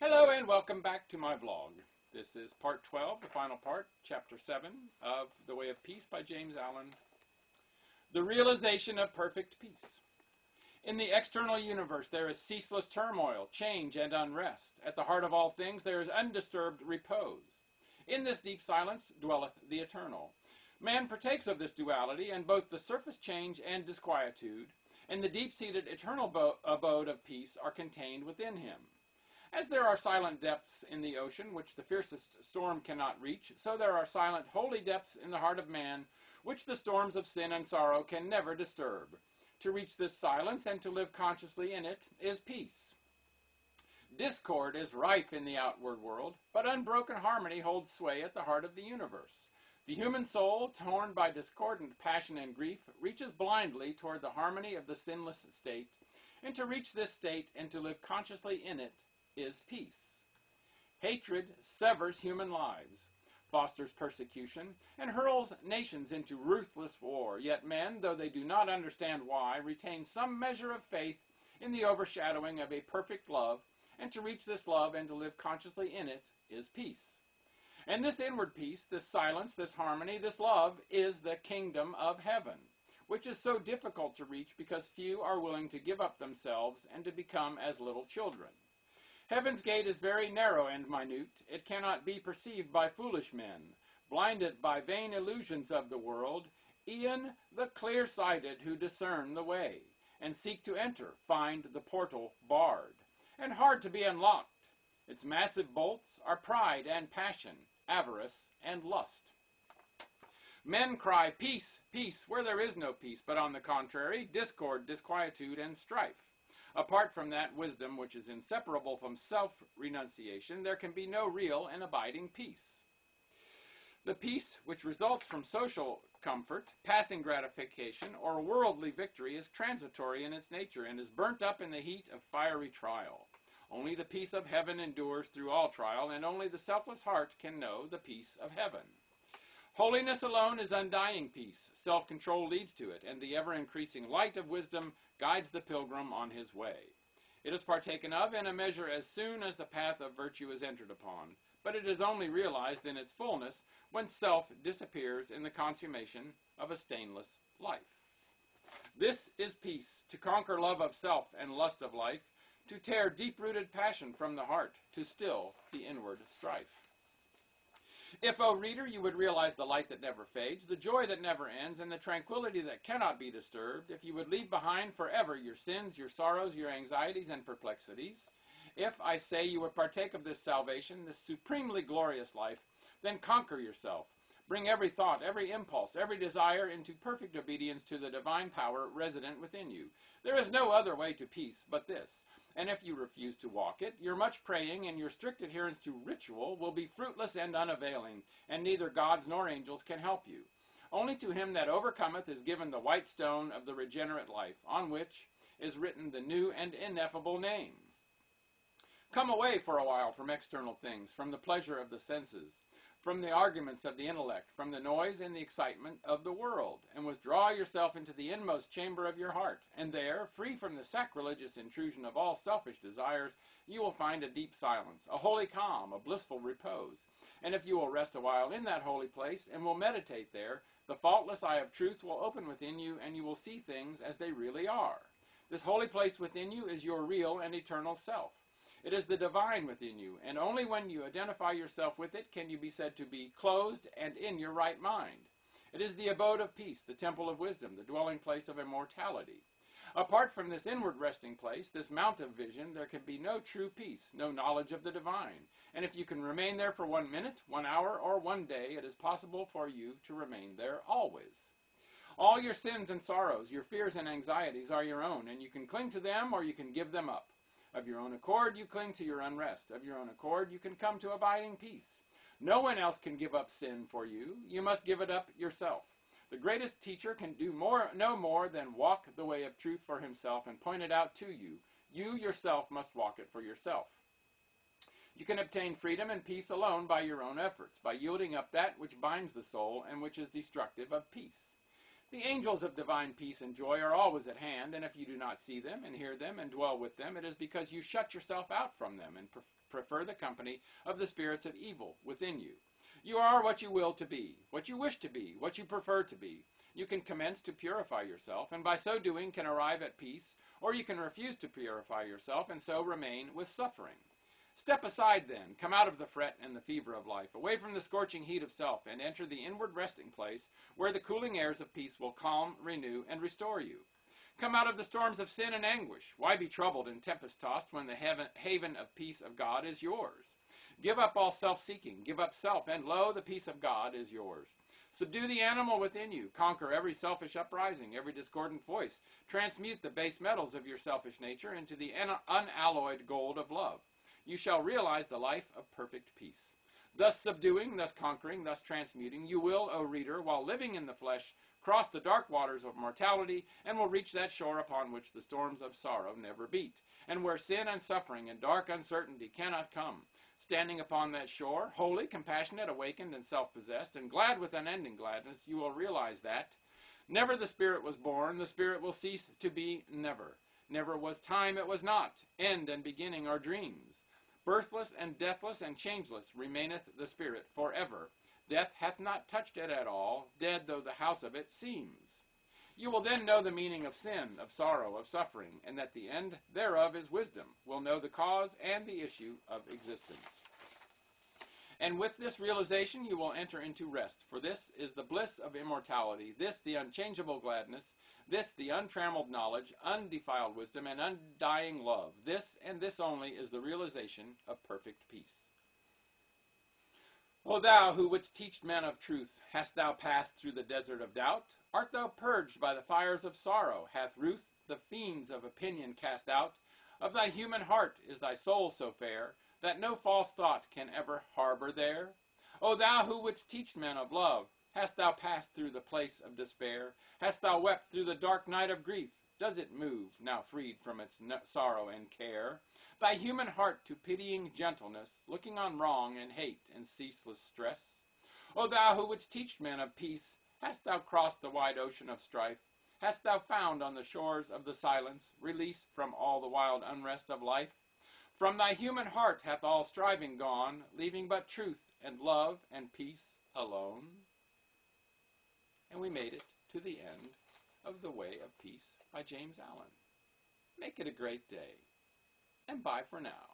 Hello and welcome back to my vlog. This is part 12, the final part, chapter 7 of The Way of Peace by James Allen. The realization of perfect peace. In the external universe there is ceaseless turmoil, change, and unrest. At the heart of all things there is undisturbed repose. In this deep silence dwelleth the eternal. Man partakes of this duality, and both the surface change and disquietude, and the deep-seated eternal abode of peace are contained within him. As there are silent depths in the ocean which the fiercest storm cannot reach, so there are silent, holy depths in the heart of man which the storms of sin and sorrow can never disturb. To reach this silence and to live consciously in it is peace. Discord is rife in the outward world, but unbroken harmony holds sway at the heart of the universe. The human soul, torn by discordant passion and grief, reaches blindly toward the harmony of the sinless state, and to reach this state and to live consciously in it is peace. Hatred severs human lives, fosters persecution, and hurls nations into ruthless war. Yet men, though they do not understand why, retain some measure of faith in the overshadowing of a perfect love, and to reach this love and to live consciously in it is peace. And this inward peace, this silence, this harmony, this love is the kingdom of heaven, which is so difficult to reach because few are willing to give up themselves and to become as little children. Heaven's gate is very narrow and minute. It cannot be perceived by foolish men, blinded by vain illusions of the world. E'en the clear-sighted who discern the way, and seek to enter, find the portal barred, and hard to be unlocked. Its massive bolts are pride and passion, avarice and lust. Men cry, peace, peace, where there is no peace, but on the contrary, discord, disquietude, and strife. Apart from that wisdom which is inseparable from self-renunciation, there can be no real and abiding peace. The peace which results from social comfort, passing gratification, or worldly victory is transitory in its nature and is burnt up in the heat of fiery trial. Only the peace of heaven endures through all trial, and only the selfless heart can know the peace of heaven. Holiness alone is undying peace. Self-control leads to it, and the ever-increasing light of wisdom guides the pilgrim on his way. It is partaken of in a measure as soon as the path of virtue is entered upon, but it is only realized in its fullness when self disappears in the consummation of a stainless life. This is peace, to conquer love of self and lust of life, to tear deep-rooted passion from the heart, to still the inward strife. If, O reader, you would realize the light that never fades, the joy that never ends, and the tranquility that cannot be disturbed, if you would leave behind forever your sins, your sorrows, your anxieties, and perplexities, if, I say, you would partake of this salvation, this supremely glorious life, then conquer yourself. Bring every thought, every impulse, every desire into perfect obedience to the divine power resident within you. There is no other way to peace but this. And if you refuse to walk it, your much praying and your strict adherence to ritual will be fruitless and unavailing, and neither gods nor angels can help you. Only to him that overcometh is given the white stone of the regenerate life, on which is written the new and ineffable name. Come away for a while from external things, from the pleasure of the senses, from the arguments of the intellect, from the noise and the excitement of the world, and withdraw yourself into the inmost chamber of your heart, and there, free from the sacrilegious intrusion of all selfish desires, you will find a deep silence, a holy calm, a blissful repose. And if you will rest a while in that holy place, and will meditate there, the faultless eye of truth will open within you, and you will see things as they really are. This holy place within you is your real and eternal self. It is the divine within you, and only when you identify yourself with it can you be said to be clothed and in your right mind. It is the abode of peace, the temple of wisdom, the dwelling place of immortality. Apart from this inward resting place, this mount of vision, there can be no true peace, no knowledge of the divine. And if you can remain there for 1 minute, 1 hour, or 1 day, it is possible for you to remain there always. All your sins and sorrows, your fears and anxieties are your own, and you can cling to them or you can give them up. Of your own accord, you cling to your unrest. Of your own accord, you can come to abiding peace. No one else can give up sin for you. You must give it up yourself. The greatest teacher can do no more than walk the way of truth for himself and point it out to you. You yourself must walk it for yourself. You can obtain freedom and peace alone by your own efforts, by yielding up that which binds the soul and which is destructive of peace. The angels of divine peace and joy are always at hand, and if you do not see them and hear them and dwell with them, it is because you shut yourself out from them and prefer the company of the spirits of evil within you. You are what you will to be, what you wish to be, what you prefer to be. You can commence to purify yourself, and by so doing can arrive at peace, or you can refuse to purify yourself and so remain with suffering. Step aside then, come out of the fret and the fever of life, away from the scorching heat of self, and enter the inward resting place, where the cooling airs of peace will calm, renew, and restore you. Come out of the storms of sin and anguish. Why be troubled and tempest-tossed when the haven of peace of God is yours? Give up all self-seeking, give up self, and lo, the peace of God is yours. Subdue the animal within you, conquer every selfish uprising, every discordant voice, transmute the base metals of your selfish nature into the unalloyed gold of love. You shall realize the life of perfect peace. Thus subduing, thus conquering, thus transmuting, you will, O reader, while living in the flesh, cross the dark waters of mortality, and will reach that shore upon which the storms of sorrow never beat, and where sin and suffering and dark uncertainty cannot come. Standing upon that shore, holy, compassionate, awakened, and self-possessed, and glad with unending gladness, you will realize that never the Spirit was born, the Spirit will cease to be never. Never was time, it was not. End and beginning are dreams. Birthless and deathless and changeless remaineth the Spirit forever. Death hath not touched it at all, dead though the house of it seems. You will then know the meaning of sin, of sorrow, of suffering, and that the end thereof is wisdom, will know the cause and the issue of existence. And with this realization you will enter into rest, for this is the bliss of immortality, this the unchangeable gladness, this the untrammeled knowledge, undefiled wisdom, and undying love. This and this only is the realization of perfect peace. O thou who wouldst teach men of truth, hast thou passed through the desert of doubt? Art thou purged by the fires of sorrow? Hath ruth the fiends of opinion cast out? Of thy human heart is thy soul so fair, that no false thought can ever harbor there? O thou who wouldst teach men of love, hast thou passed through the place of despair? Hast thou wept through the dark night of grief? Does it move, now freed from its sorrow and care, thy human heart to pitying gentleness, looking on wrong and hate and ceaseless stress? O thou who wouldst teach men of peace, hast thou crossed the wide ocean of strife? Hast thou found on the shores of the silence release from all the wild unrest of life? From thy human heart hath all striving gone, leaving but truth and love and peace alone? And we made it to the end of The Way of Peace by James Allen. Make it a great day, and bye for now.